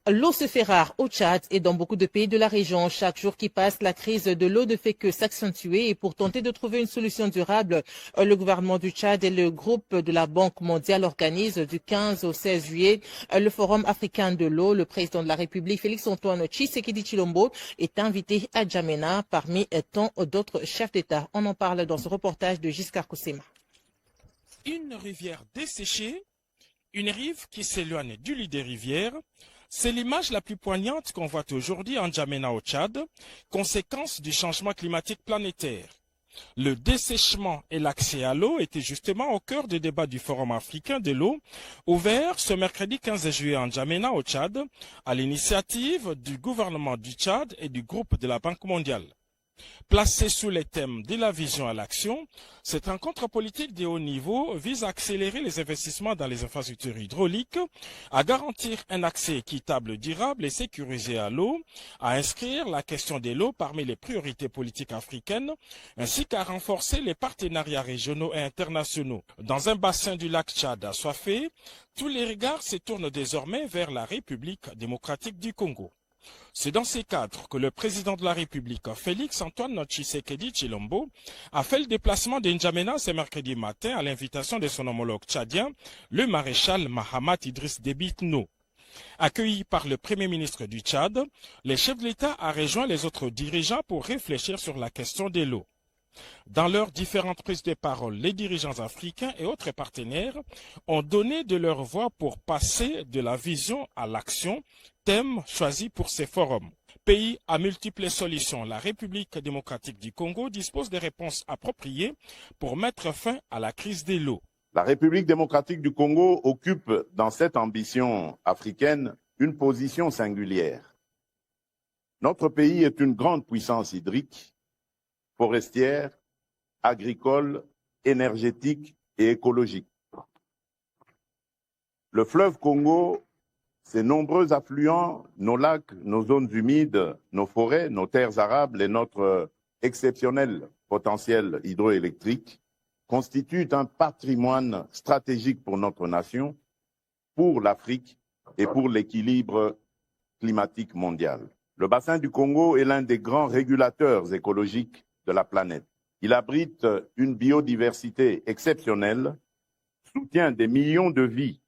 L'eau se fait rare au Tchad et dans beaucoup de pays de la région. Chaque jour qui passe, la crise de l'eau ne fait que s'accentuer et pour tenter de trouver une solution durable, le gouvernement du Tchad et le groupe de la Banque mondiale organisent du 15 au 16 juillet le Forum africain de l'eau. Le président de la République, Félix-Antoine Tshisekedi Tshilombo, est invité à Djamena parmi tant d'autres chefs d'État. On en parle dans ce reportage de Giscard Koussema. Une rivière desséchée, une rive qui s'éloigne du lit des rivières, c'est l'image la plus poignante qu'on voit aujourd'hui en Djamena au Tchad, conséquence du changement climatique planétaire. Le dessèchement et l'accès à l'eau étaient justement au cœur des débats du Forum africain de l'eau, ouvert ce mercredi 15 juillet en Djamena au Tchad, à l'initiative du gouvernement du Tchad et du groupe de la Banque mondiale. Placé sous les thèmes de la vision à l'action, cette rencontre politique de haut niveau vise à accélérer les investissements dans les infrastructures hydrauliques, à garantir un accès équitable, durable et sécurisé à l'eau, à inscrire la question de l'eau parmi les priorités politiques africaines, ainsi qu'à renforcer les partenariats régionaux et internationaux. Dans un bassin du lac Tchad assoiffé, tous les regards se tournent désormais vers la République démocratique du Congo. C'est dans ces cadres que le président de la République, Félix-Antoine Tshisekedi Tshilombo, a fait le déplacement de N'Djamena ce mercredi matin à l'invitation de son homologue tchadien, le maréchal Mahamat Idriss Déby Itno. Accueilli par le Premier ministre du Tchad, le chef de l'État a rejoint les autres dirigeants pour réfléchir sur la question de l'eau. Dans leurs différentes prises de parole, les dirigeants africains et autres partenaires ont donné de leur voix pour passer de la vision à l'action, thème choisi pour ces forums. Pays à multiples solutions, la République démocratique du Congo dispose des réponses appropriées pour mettre fin à la crise de l'eau. La République démocratique du Congo occupe dans cette ambition africaine une position singulière. Notre pays est une grande puissance hydrique, forestière, agricole, énergétique et écologique. Le fleuve Congo, ses nombreux affluents, nos lacs, nos zones humides, nos forêts, nos terres arables et notre exceptionnel potentiel hydroélectrique constituent un patrimoine stratégique pour notre nation, pour l'Afrique et pour l'équilibre climatique mondial. Le bassin du Congo est l'un des grands régulateurs écologiques de la planète. Il abrite une biodiversité exceptionnelle, soutient des millions de vies